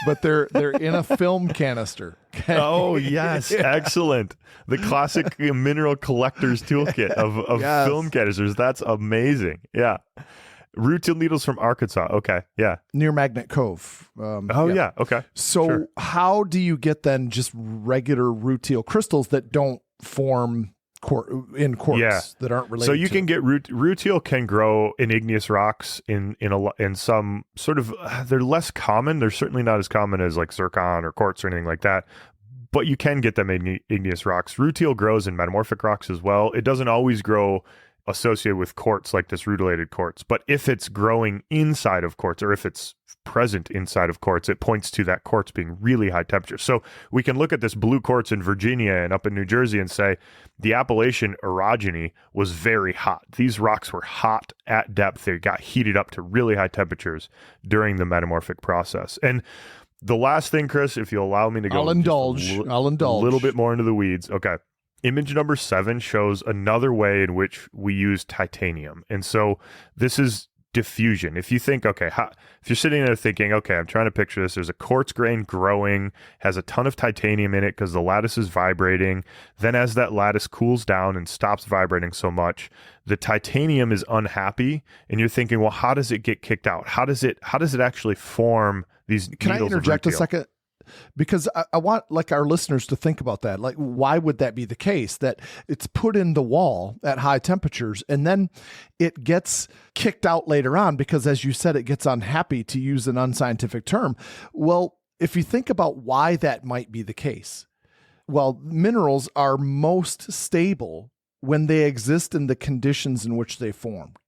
but they're in a film canister. Oh, yes. Excellent. The classic mineral collector's toolkit of Yes. film canisters. That's amazing. Yeah. Rutile needles from Arkansas. Okay. Yeah. Near Magnet Cove. Yeah. Okay. So Sure. how do you get then just regular rutile crystals that don't form in quartz, that aren't related? So you can get rutile can grow in igneous rocks in some sort of, they're less common. They're certainly not as common as like zircon or quartz or anything like that. But you can get them in igneous rocks. Rutile grows in metamorphic rocks as well. It doesn't always grow associated with quartz like this rutilated quartz, but if it's growing inside of quartz or if it's present inside of quartz, it points to that quartz being really high temperature. So we can look at this blue quartz in Virginia and up in New Jersey and say the Appalachian orogeny was very hot. These rocks were hot at depth. They got heated up to really high temperatures during the metamorphic process. And the last thing, Chris, if you'll allow me to go, I'll indulge a little bit more into the weeds. Okay. Image number 7 shows another way in which we use titanium. And so this is diffusion. If you think, okay, if you're sitting there thinking, okay, I'm trying to picture this, there's a quartz grain growing, has a ton of titanium in it because the lattice is vibrating. Then as that lattice cools down and stops vibrating so much, the titanium is unhappy. And you're thinking, well, how does it get kicked out? How does it actually form these needles? Can I interject a second? Because I want like our listeners to think about that. Like, why would that be the case? That it's put in the wall at high temperatures and then it gets kicked out later on because, as you said, it gets unhappy, to use an unscientific term. Well, if you think about why that might be the case, well, minerals are most stable when they exist in the conditions in which they formed.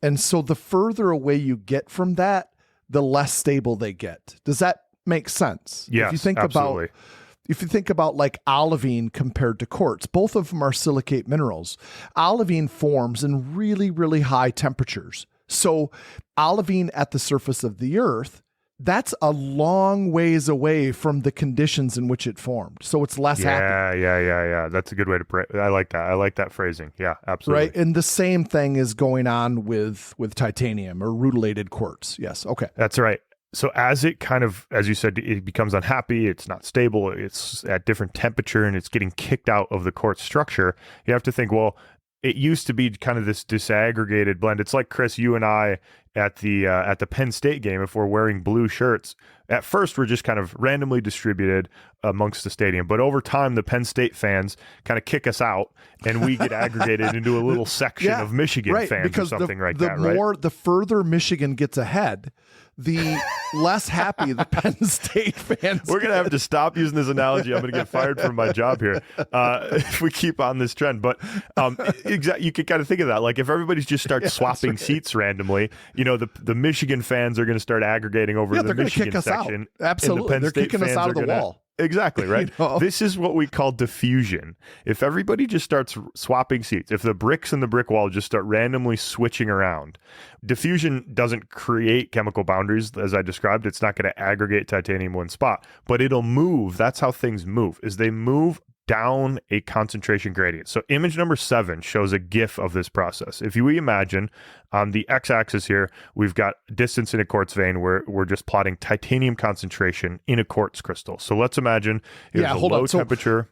And so the further away you get from that, the less stable they get. Does that makes sense? Yes, if you think absolutely. If you think about like olivine compared to quartz, both of them are silicate minerals. Olivine forms in really, really high temperatures. So olivine at the surface of the earth, that's a long ways away from the conditions in which it formed. So it's less happy. Yeah. That's a good way to I like that. I like that phrasing. Yeah, absolutely. Right. And the same thing is going on with titanium or rutilated quartz. Yes. Okay. That's right. So as it kind of, as you said, it becomes unhappy, it's not stable, it's at different temperature, and it's getting kicked out of the quartz structure, you have to think, well, it used to be kind of this disaggregated blend. It's like, Chris, you and I at the Penn State game, if we're wearing blue shirts, at first we're just kind of randomly distributed amongst the stadium. But over time, the Penn State fans kind of kick us out and we get aggregated into a little section of Michigan fans because or something like the that, right? The further Michigan gets ahead, the less happy the Penn State fans We're going to have to stop using this analogy. I'm going to get fired from my job here if we keep on this trend. But you could kind of think of that. Like if everybody just starts swapping seats randomly, you know, the Michigan fans are going to start aggregating over the Michigan section. Absolutely. And the Penn They're State kicking us fans out of the wall. Exactly, right? You know? This is what we call diffusion. If everybody just starts swapping seats, if the bricks in the brick wall just start randomly switching around, diffusion doesn't create chemical boundaries, as I described. It's not going to aggregate titanium in one spot, but it'll move. That's how things move, is they move down a concentration gradient. So image number 7 shows a GIF of this process. If you imagine on the x-axis here, we've got distance in a quartz vein where we're just plotting titanium concentration in a quartz crystal. So let's imagine it's a low temperature.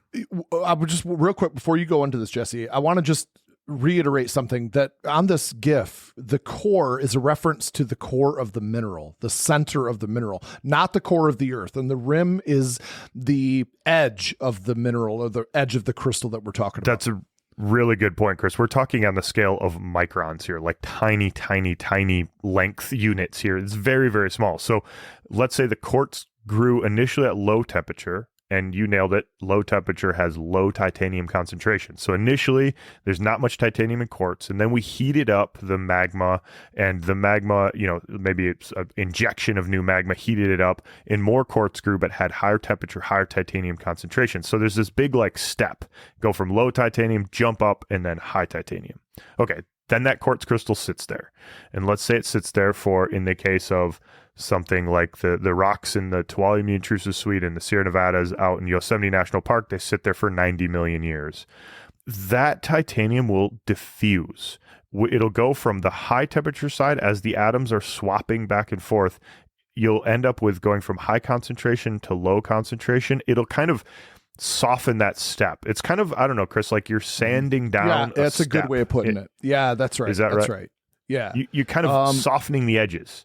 I would just real quick before you go into this, Jesse, I want to just reiterate something that on this GIF, the core is a reference to the core of the mineral, the center of the mineral, not the core of the earth. And the rim is the edge of the mineral or the edge of the crystal that we're talking about. That's a really good point, Chris. We're talking on the scale of microns here, like tiny, tiny, tiny length units here. It's very, very small. So let's say the quartz grew initially at low temperature. And you nailed it. Low temperature has low titanium concentration. So initially, there's not much titanium in quartz. And then we heated up the magma, and the magma, maybe it's an injection of new magma, heated it up, and more quartz grew, but had higher temperature, higher titanium concentration. So there's this big step, go from low titanium, jump up, and then high titanium. Okay, then that quartz crystal sits there. And let's say it sits there for, in the case of something like the rocks in the Tuolumne Intrusive Suite and the Sierra Nevadas out in Yosemite National Park, they sit there for 90 million years. That titanium will diffuse. It'll go from the high temperature side as the atoms are swapping back and forth. You'll end up with going from high concentration to low concentration. It'll kind of soften that step. It's kind of, I don't know, Chris, like you're sanding down. Yeah, that's a good way of putting it. Yeah, that's right. Is that that's right? Yeah. You kind of softening the edges.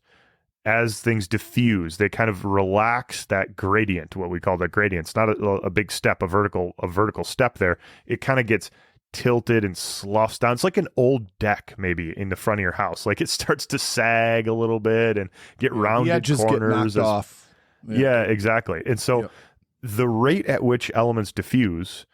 As things diffuse, they kind of relax that gradient, what we call that gradient. It's not a big step, a vertical step there. It kind of gets tilted and sloughs down. It's like an old deck maybe in the front of your house. Like it starts to sag a little bit and get rounded corners. Get knocked off. Yeah, exactly. And so the rate at which elements diffuse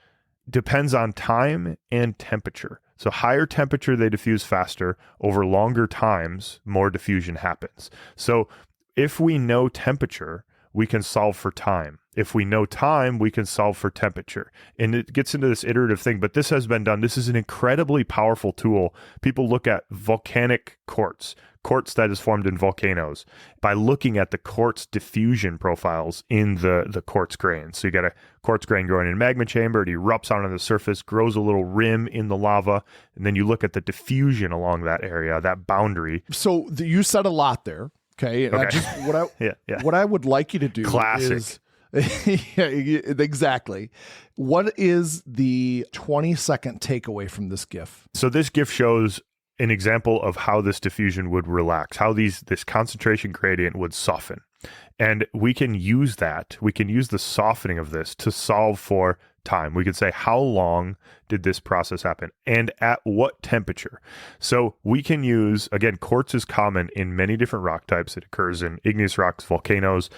depends on time and temperature. So higher temperature, they diffuse faster. Over longer times, more diffusion happens. So if we know temperature, we can solve for time. If we know time, we can solve for temperature. And it gets into this iterative thing, but this has been done. This is an incredibly powerful tool. People look at volcanic quartz that is formed in volcanoes, by looking at the quartz diffusion profiles in the quartz grain. So you got a quartz grain growing in a magma chamber, it erupts out on the surface, grows a little rim in the lava, and then you look at the diffusion along that area, that boundary. So you said a lot there. Okay. And what I would like you to do is yeah, exactly. What is the 20-second takeaway from this GIF? So this GIF shows an example of how this diffusion would relax, how this concentration gradient would soften. And we can use that. We can use the softening of this to solve for time. We could say, how long did this process happen and at what temperature? So we can use, again, quartz is common in many different rock types. It occurs in igneous rocks, volcanoes,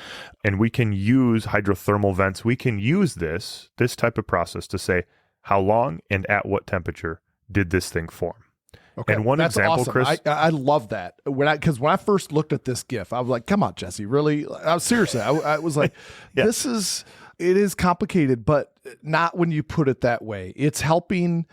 and we can use hydrothermal vents. We can use this type of process to say, how long and at what temperature did this thing form? Okay, and one that's example, awesome. Chris, I love that. Because when I first looked at this GIF, I was like, "Come on, Jesse, really?" Seriously, I was like, yeah. It is complicated, but not when you put it that way. It's helping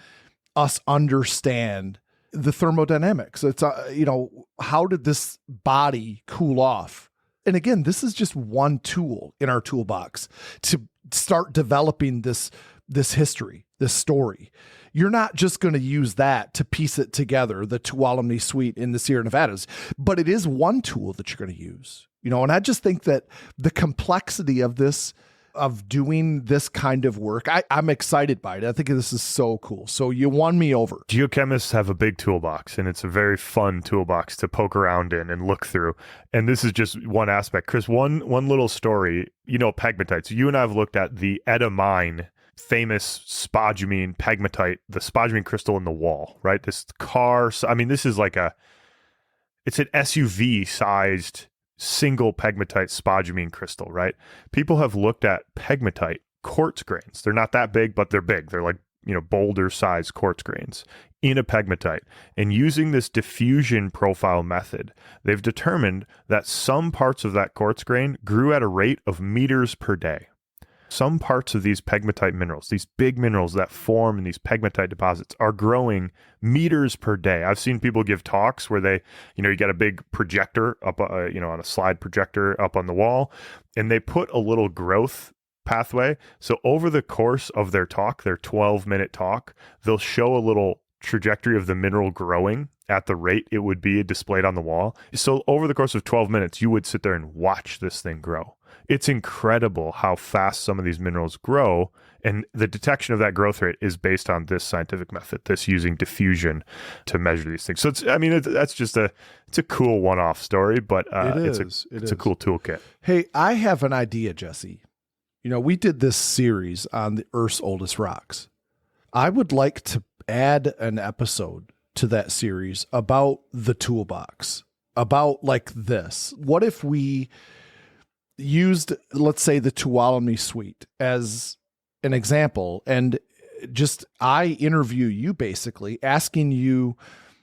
us understand the thermodynamics. It's how did this body cool off? And again, this is just one tool in our toolbox to start developing this history, this story. You're not just going to use that to piece it together, the Tuolumne Suite in the Sierra Nevadas, but it is one tool that you're going to use. And I just think that the complexity of this, of doing this kind of work, I'm excited by it. I think this is so cool. So you won me over. Geochemists have a big toolbox, and it's a very fun toolbox to poke around in and look through. And this is just one aspect. Chris, one little story, pegmatites. You and I have looked at the Etta mine, famous spodumene pegmatite, the spodumene crystal in the wall, right? This car, this is it's an SUV sized single pegmatite spodumene crystal, right? People have looked at pegmatite quartz grains. They're not that big, but they're big. They're like, boulder sized quartz grains in a pegmatite. And using this diffusion profile method, they've determined that some parts of that quartz grain grew at a rate of meters per day. Some parts of these pegmatite minerals, these big minerals that form in these pegmatite deposits, are growing meters per day. I've seen people give talks where they, you got a big projector up, on a slide projector up on the wall, and they put a little growth pathway. So over the course of their talk, their 12-minute talk, they'll show a little trajectory of the mineral growing at the rate it would be displayed on the wall. So over the course of 12 minutes, you would sit there and watch this thing grow. It's incredible how fast some of these minerals grow, and the detection of that growth rate is based on this scientific method, this using diffusion to measure these things. So it's a cool one-off story, but it's a cool toolkit. Hey, I have an idea, Jesse. We did this series on the Earth's oldest rocks. I would like to add an episode to that series about the toolbox, about like this. What if we used, let's say, the Tuolumne Suite as an example, and just I interview you basically asking you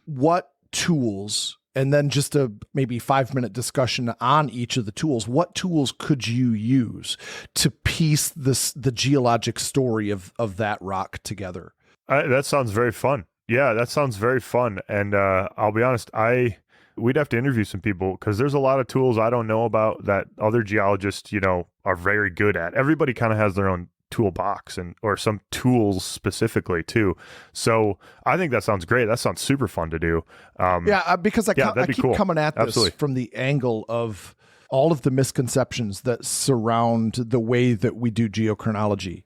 what tools, and then just a maybe 5-minute discussion on each of the tools. What tools could you use to piece the geologic story of that rock together? That sounds very fun. Yeah, that sounds very fun. And I'll be honest, we'd have to interview some people because there's a lot of tools I don't know about that other geologists, are very good at. Everybody kind of has their own toolbox or some tools specifically too. So I think that sounds great. That sounds super fun to do. Because I keep cool. coming at this Absolutely. from the angle of all of the misconceptions that surround the way that we do geochronology,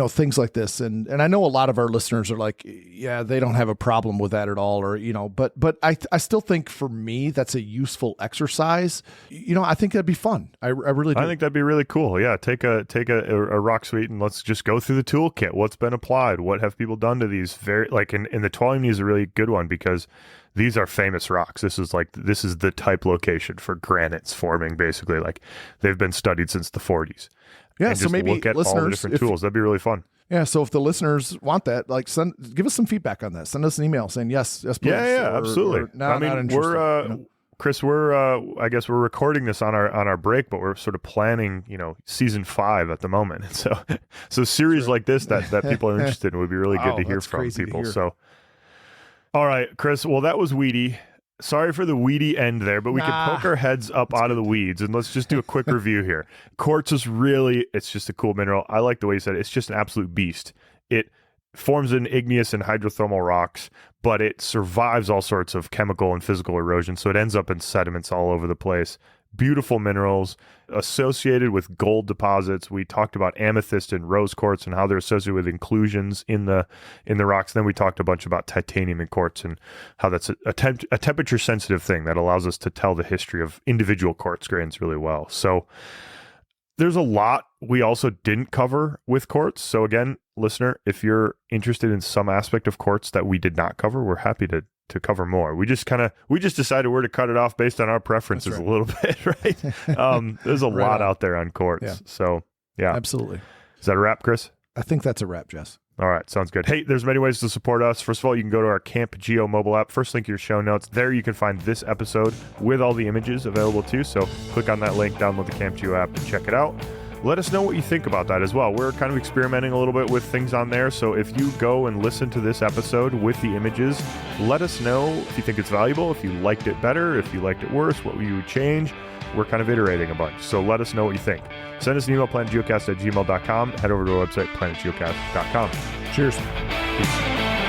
things like this. And I know a lot of our listeners are like, yeah, they don't have a problem with that at all. Or, but I still think for me, that's a useful exercise. I think that'd be fun. I really do. I think that'd be really cool. Yeah. Take a rock suite and let's just go through the toolkit. What's been applied? What have people done to these? In the Tuolumne is a really good one because these are famous rocks. This is the type location for granites forming, basically. Like they've been studied since the 40s. Yeah, and so just maybe look at listeners, all the different tools. That'd be really fun. Yeah, so if the listeners want that, give us some feedback on that. Send us an email saying yes, please. Yeah, absolutely. Not interested, we're Chris, I guess we're recording this on our break, but we're sort of planning, season 5 at the moment. And so series like this that people are interested in would be really good to hear from people. So. All right, Chris. Well, that was weedy. Sorry for the weedy end there, but we can poke our heads up out of the weeds and let's just do a quick review here. Quartz is it's just a cool mineral. I like the way you said it. It's just an absolute beast. It forms in igneous and hydrothermal rocks, but it survives all sorts of chemical and physical erosion. So it ends up in sediments all over the place. Beautiful minerals associated with gold deposits. We talked about amethyst and rose quartz and how they're associated with inclusions in the rocks. Then we talked a bunch about titanium and quartz and how that's a temperature sensitive thing that allows us to tell the history of individual quartz grains really well. So there's a lot we also didn't cover with quartz. So again, listener, if you're interested in some aspect of quartz that we did not cover, we're happy to cover more. We just decided where to cut it off based on our preferences a little bit, right? There's a lot out there on quartz. Yeah. So yeah. Absolutely. Is that a wrap, Chris? I think that's a wrap, Jess. All right. Sounds good. Hey, there's many ways to support us. First of all, you can go to our Camp Geo mobile app. First link to your show notes. There you can find this episode with all the images available too. So click on that link, download the Camp Geo app and check it out. Let us know what you think about that as well. We're kind of experimenting a little bit with things on there. So if you go and listen to this episode with the images, let us know if you think it's valuable, if you liked it better, if you liked it worse, what you would change. We're kind of iterating a bunch. So let us know what you think. Send us an email, planetgeocast@gmail.com. Head over to our website, planetgeocast.com. Cheers. Peace.